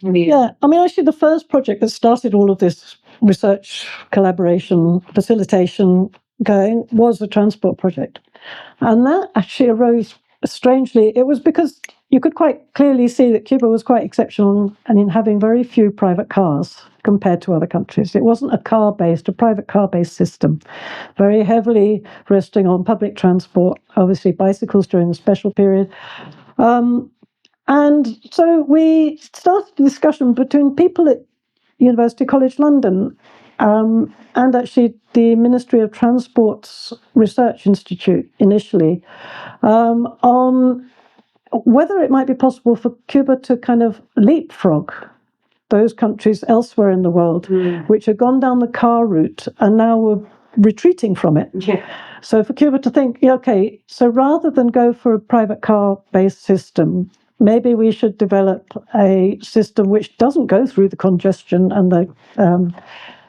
Yeah, I mean, actually, the first project that started all of this research, collaboration, facilitation going was the transport project. And that actually arose strangely. It was because you could quite clearly see that Cuba was quite exceptional and in having very few private cars compared to other countries. It wasn't a private car-based system, very heavily resting on public transport, obviously bicycles during the special period. And so we started a discussion between people at University College London and actually the Ministry of Transport's Research Institute initially on whether it might be possible for Cuba to kind of leapfrog those countries elsewhere in the world which had gone down the car route and now were retreating from it. So for Cuba to think, so rather than go for a private car-based system, maybe we should develop a system which doesn't go through the congestion and the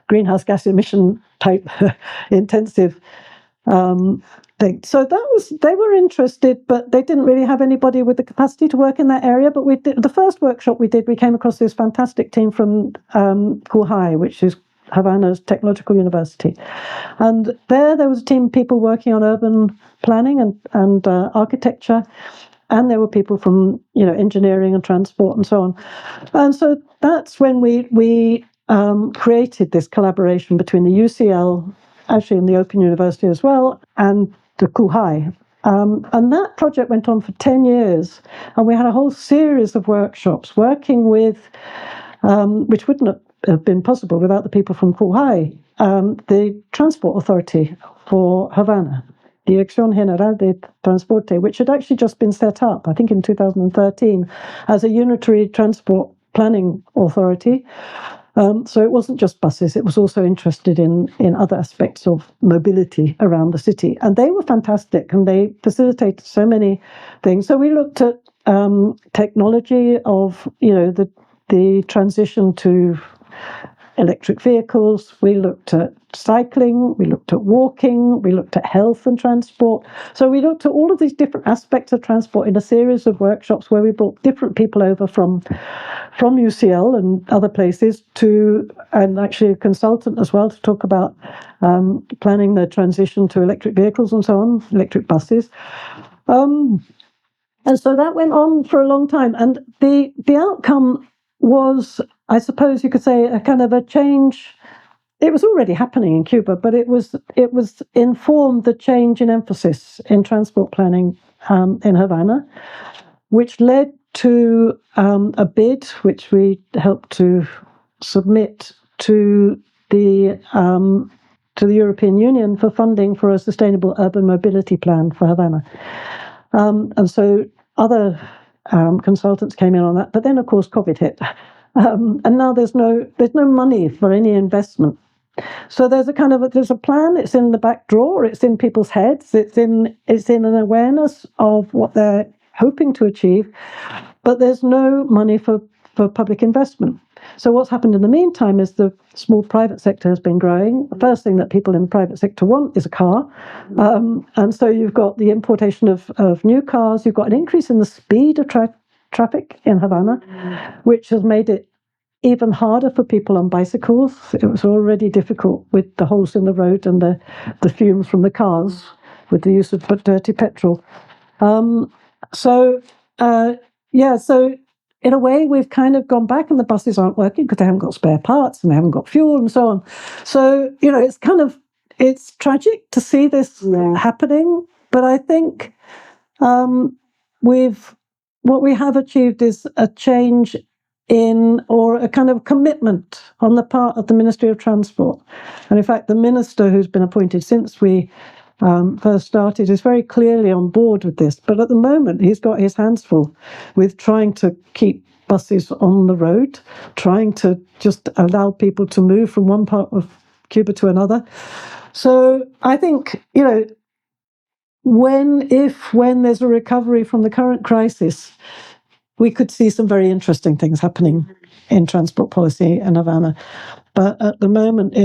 greenhouse gas emission type intensive thing. So they were interested, but they didn't really have anybody with the capacity to work in that area. But the first workshop we came across this fantastic team from Cuba, which is Havana's technological university. And there was a team of people working on urban planning and architecture. And there were people from, engineering and transport and so on. And so that's when we created this collaboration between the UCL, actually in the Open University as well, and the Cuba. And that project went on for 10 years. And we had a whole series of workshops working with, which wouldn't have been possible without the people from Cuba, the Transport Authority for Havana. Dirección General de Transporte, which had actually just been set up, I think in 2013, as a unitary transport planning authority. So it wasn't just buses, it was also interested in other aspects of mobility around the city. And they were fantastic and they facilitated so many things. So we looked at technology of, the transition to electric vehicles, we looked at cycling, we looked at walking, we looked at health and transport. So we looked at all of these different aspects of transport in a series of workshops where we brought different people over from UCL and other places and actually a consultant as well to talk about planning the transition to electric vehicles and so on, electric buses. And so that went on for a long time. And the outcome was, I suppose you could say, a kind of a change was already happening in Cuba, but it was informed the change in emphasis in transport planning in Havana, which led to a bid which we helped to submit to the European Union for funding for a sustainable urban mobility plan for Havana. And so other consultants came in on that, but then of course COVID hit, and now there's no money for any investment. So there's a plan. It's in the back drawer. It's in people's heads. It's in an awareness of what they're hoping to achieve, but there's no money for public investment. So what's happened in the meantime is the small private sector has been growing. The first thing that people in the private sector want is a car. And so you've got the importation of new cars. You've got an increase in the speed of traffic in Havana, which has made it even harder for people on bicycles. It was already difficult with the holes in the road and the fumes from the cars with the use of dirty petrol. So in a way, we've kind of gone back, and the buses aren't working because they haven't got spare parts and they haven't got fuel and so on. So, it's tragic to see this happening. But I think what we have achieved is a change or a kind of commitment on the part of the Ministry of Transport. And in fact, the minister who's been appointed since we first started is very clearly on board with this. But at the moment, he's got his hands full with trying to keep buses on the road, trying to just allow people to move from one part of Cuba to another. So I think, when there's a recovery from the current crisis, we could see some very interesting things happening in transport policy in Havana. But at the moment,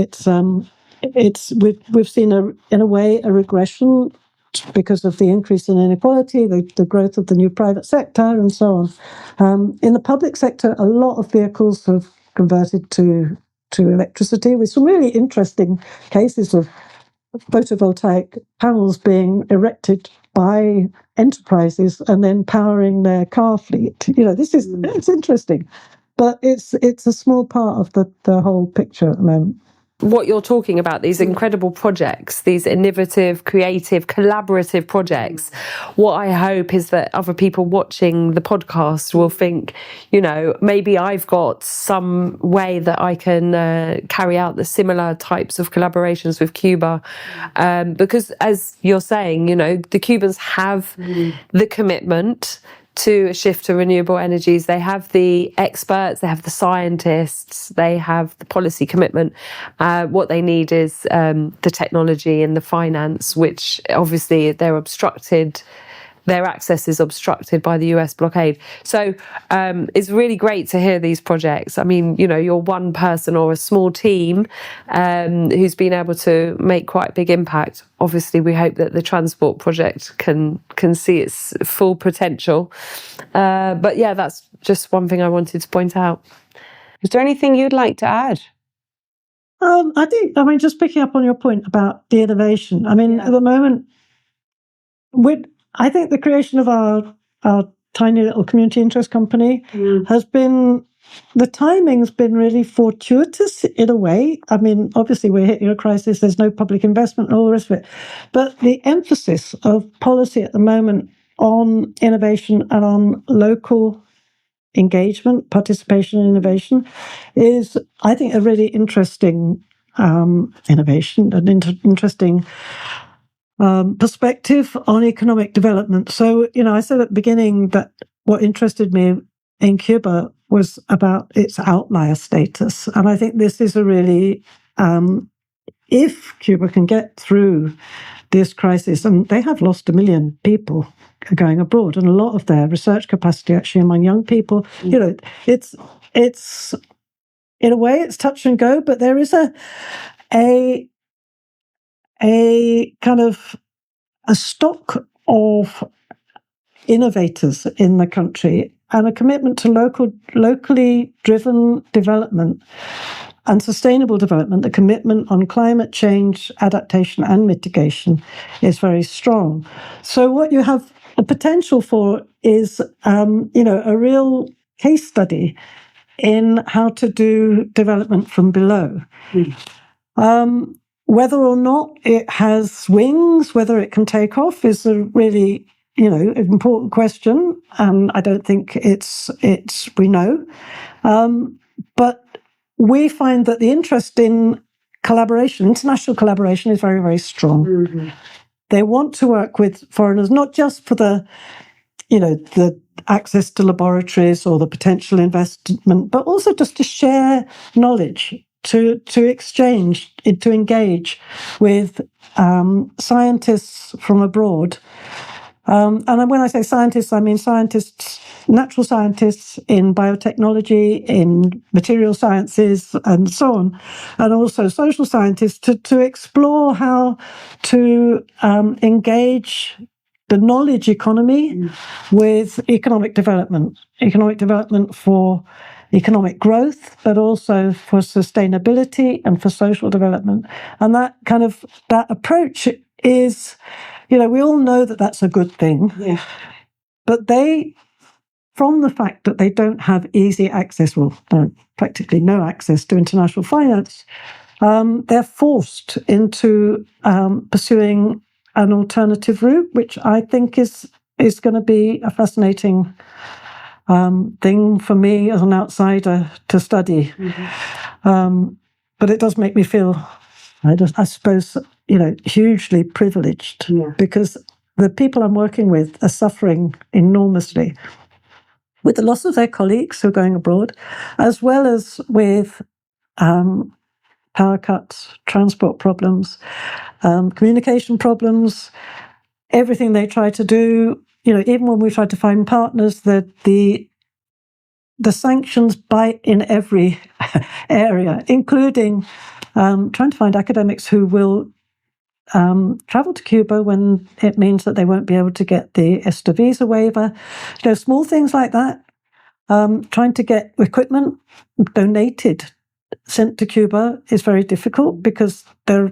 we've seen in a way a regression because of the increase in inequality, the growth of the new private sector, and so on. In the public sector, a lot of vehicles have converted to electricity, with some really interesting cases of photovoltaic panels being erected by enterprises and then powering their car fleet. It's interesting, but it's a small part of the whole picture at the moment. What you're talking about, these incredible projects, these innovative, creative, collaborative projects, what I hope is that other people watching the podcast will think, maybe I've got some way that I can carry out the similar types of collaborations with Cuba. Because as you're saying, the Cubans have the commitment to a shift to renewable energies. They have the experts, they have the scientists, they have the policy commitment. What they need is the technology and the finance, which obviously their access is obstructed by the US blockade. So it's really great to hear these projects. I mean, you're one person or a small team who's been able to make quite a big impact. Obviously, we hope that the transport project can see its full potential. But yeah, that's just one thing I wanted to point out. Is there anything you'd like to add? Just picking up on your point about the innovation. At the moment, I think the creation of our tiny little community interest company has been, the timing's been really fortuitous in a way. Obviously we're hitting a crisis, there's no public investment and all the rest of it. But the emphasis of policy at the moment on innovation and on local engagement, participation and innovation is, I think, a really interesting innovation, an interesting perspective on economic development. So, I said at the beginning that what interested me in Cuba was about its outlier status. And I think this is a really, if Cuba can get through this crisis, and they have lost 1 million people going abroad, and a lot of their research capacity actually among young people, it's in a way it's touch and go, but there is a kind of a stock of innovators in the country and a commitment to locally driven development and sustainable development. The commitment on climate change, adaptation and mitigation is very strong. So what you have the potential for is, a real case study in how to do development from below. Whether or not it has wings, whether it can take off, is a really, important question. I don't think we know. But we find that the interest in collaboration, international collaboration, is very, very strong. Mm-hmm. They want to work with foreigners, not just for the access to laboratories or the potential investment, but also just to share knowledge, to exchange, to engage with scientists from abroad. And when I say scientists, I mean scientists, natural scientists in biotechnology, in material sciences, and so on, and also social scientists to explore how to engage the knowledge economy with economic development for economic growth, but also for sustainability and for social development. And that approach is, we all know that that's a good thing. Yeah. But from the fact that they don't have easy access, practically no access to international finance, they're forced into pursuing an alternative route, which I think is going to be a fascinating thing for me as an outsider to study. Mm-hmm. But it does make me feel, I suppose, hugely privileged, because the people I'm working with are suffering enormously with the loss of their colleagues who are going abroad, as well as with power cuts, transport problems, communication problems, everything they try to do. Even when we try to find partners, the sanctions bite in every area, including trying to find academics who will travel to Cuba when it means that they won't be able to get the ESTA visa waiver. Small things like that. Trying to get equipment donated, sent to Cuba is very difficult because their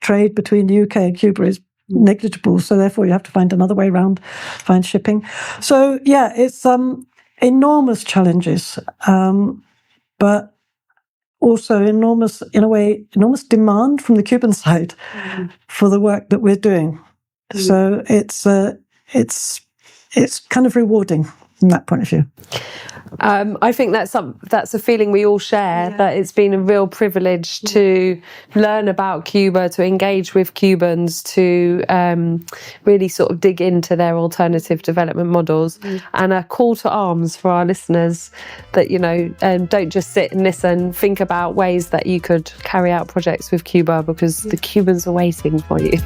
trade between the UK and Cuba is negligible. So therefore you have to find another way around, find shipping. So it's enormous challenges, but also enormous demand from the Cuban side for the work that we're doing. So it's kind of rewarding from that point of view. I think that's a feeling we all share, that it's been a real privilege to learn about Cuba, to engage with Cubans, to really sort of dig into their alternative development models, and a call to arms for our listeners that, don't just sit and listen, think about ways that you could carry out projects with Cuba, because the Cubans are waiting for you.